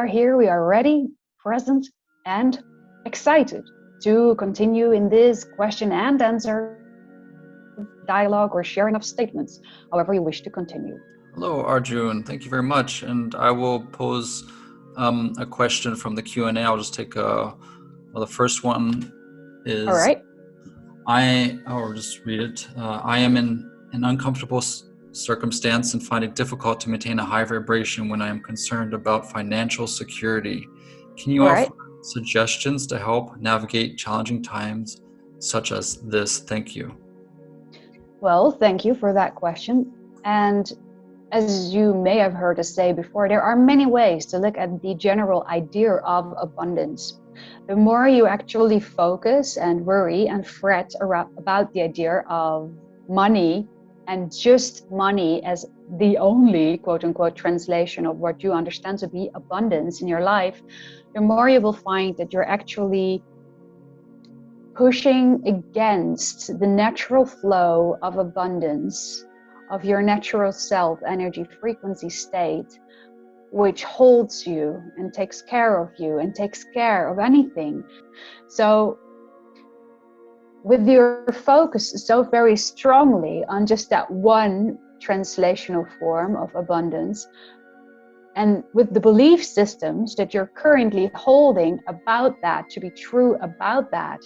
are here, we are ready, present, and excited to continue in this question and answer dialogue or sharing of statements, however you wish to continue. Hello, Arjun. Thank you very much. And I will pose a question from the Q&A. I'll just take the first one is, all right. I'll just read it. I am in an uncomfortable circumstance and find it difficult to maintain a high vibration when I am concerned about financial security. Can you offer suggestions to help navigate challenging times such as this? Thank you. Well, thank you for that question. And as you may have heard us say before, there are many ways to look at the general idea of abundance. The more you actually focus and worry and fret about the idea of money and just money as the only quote-unquote translation of what you understand to be abundance in your life, the more you will find that you're actually pushing against the natural flow of abundance, of your natural self energy frequency state, which holds you and takes care of you and takes care of anything. So with your focus so very strongly on just that one translational form of abundance, and with the belief systems that you're currently holding about that to be true about that,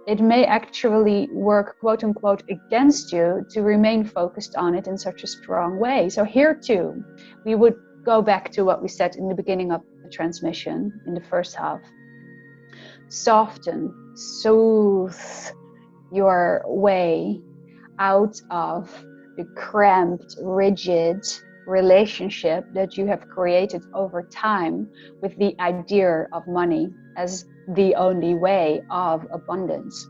it may actually work quote unquote against you to remain focused on it in such a strong way. So here too, we would go back to what we said in the beginning of the transmission in the first half. Soften, soothe your way out of the cramped, rigid relationship that you have created over time with the idea of money as the only way of abundance.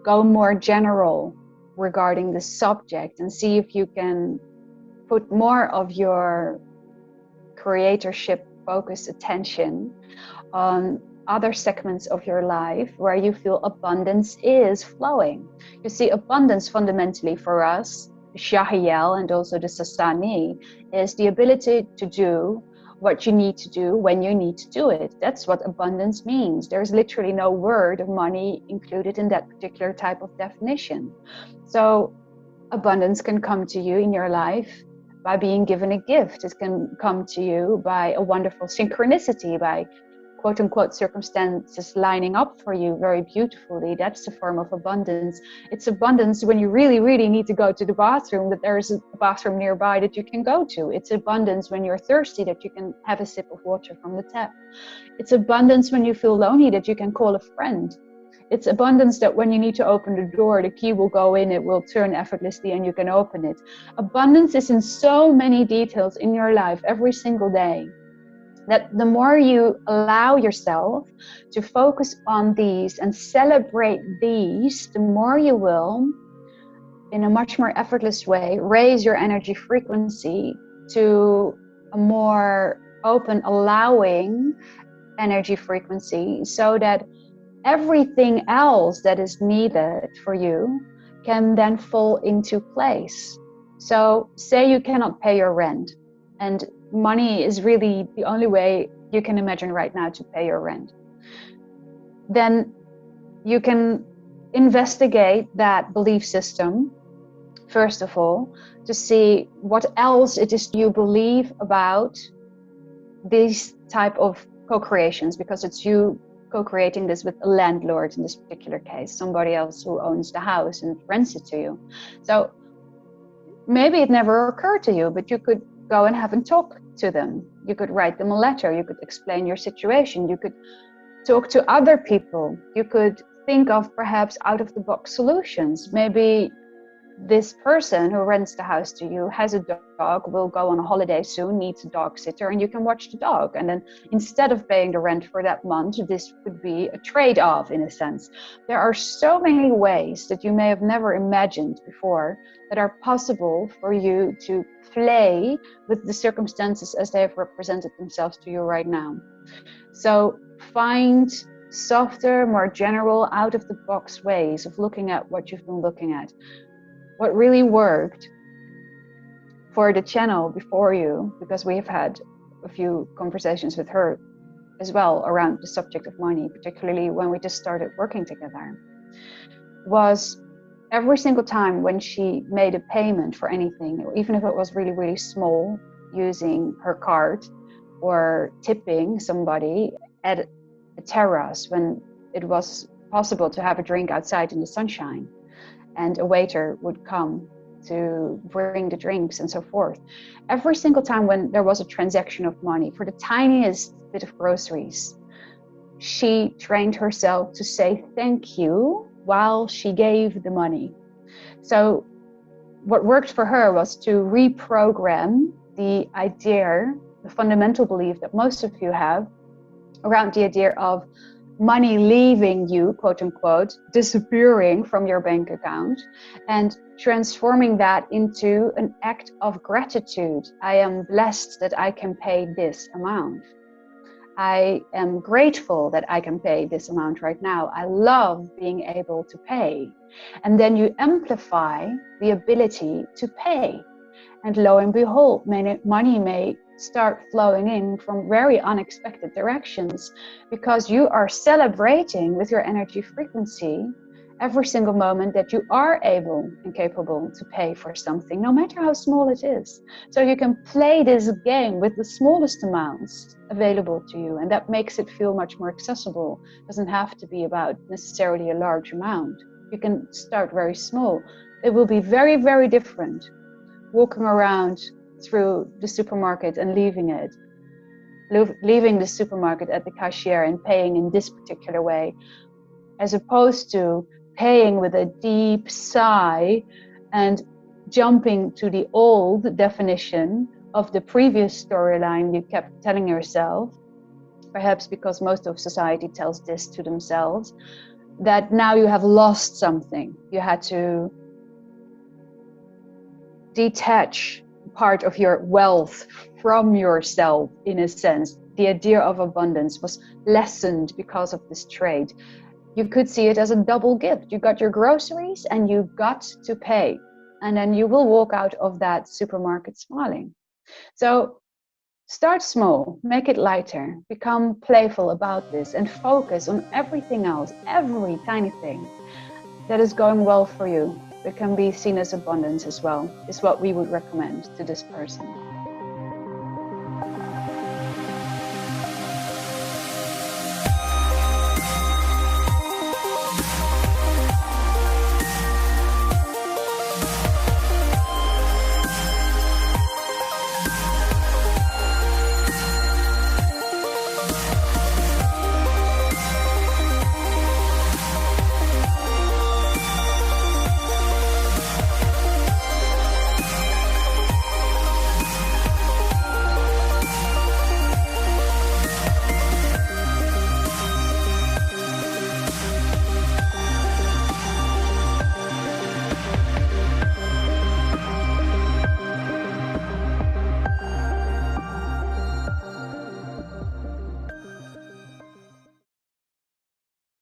Go more general regarding the subject and see if you can put more of your creatorship focused attention on other segments of your life where you feel abundance is flowing. You see, abundance fundamentally for us, YahYel and also the Sasani, is the ability to do what you need to do when you need to do it. That's what abundance means. There's literally no word of money included in that particular type of definition. So abundance can come to you in your life by being given a gift. It can come to you by a wonderful synchronicity, by quote unquote circumstances lining up for you very beautifully. That's a form of abundance. It's abundance when you really, really need to go to the bathroom, that there's a bathroom nearby that you can go to. It's abundance when you're thirsty, that you can have a sip of water from the tap. It's abundance when you feel lonely, that you can call a friend. It's abundance that when you need to open the door, the key will go in, it will turn effortlessly and you can open it. Abundance is in so many details in your life every single day, that the more you allow yourself to focus on these and celebrate these, the more you will, in a much more effortless way, raise your energy frequency to a more open, allowing energy frequency, so that everything else that is needed for you can then fall into place. So say you cannot pay your rent, and money is really the only way you can imagine right now to pay your rent. Then you can investigate that belief system, first of all, to see what else it is you believe about these type of co-creations, because it's you co-creating this with a landlord in this particular case, somebody else who owns the house and rents it to you. So maybe it never occurred to you, but you could go and have a talk to them. You could write them a letter. You could explain your situation. You could talk to other people. You could think of perhaps out-of-the-box solutions. Maybe this person who rents the house to you has a dog, will go on a holiday soon, needs a dog sitter, and you can watch the dog. And then instead of paying the rent for that month, this could be a trade-off in a sense. There are so many ways that you may have never imagined before that are possible for you to play with the circumstances as they have represented themselves to you right now. So find softer, more general, out-of-the-box ways of looking at what you've been looking at. What really worked for the channel before you, because we have had a few conversations with her as well around the subject of money, particularly when we just started working together, was every single time when she made a payment for anything, even if it was really, really small, using her card or tipping somebody at a terrace when it was possible to have a drink outside in the sunshine, and a waiter would come to bring the drinks and so forth. Every single time when there was a transaction of money for the tiniest bit of groceries, she trained herself to say thank you while she gave the money. So what worked for her was to reprogram the idea, the fundamental belief that most of you have around the idea of money leaving you, quote unquote, disappearing from your bank account, and transforming that into an act of gratitude. I am blessed that I can pay this amount. I am grateful that I can pay this amount right now. I love being able to pay. And then you amplify the ability to pay. And lo and behold, money may start flowing in from very unexpected directions, because you are celebrating with your energy frequency every single moment that you are able and capable to pay for something, no matter how small it is. So you can play this game with the smallest amounts available to you, and that makes it feel much more accessible. It doesn't have to be about necessarily a large amount. You can start very small. It will be very, very different walking around through the supermarket and leaving the supermarket at the cashier and paying in this particular way, as opposed to paying with a deep sigh and jumping to the old definition of the previous storyline you kept telling yourself, perhaps because most of society tells this to themselves, that now you have lost something. You had to detach part of your wealth from yourself, in a sense. The idea of abundance was lessened because of this trade. You could see it as a double gift. You got your groceries and you got to pay. And then you will walk out of that supermarket smiling. So start small, make it lighter, become playful about this, and focus on everything else, every tiny thing that is going well for you. That can be seen as abundance as well, is what we would recommend to this person.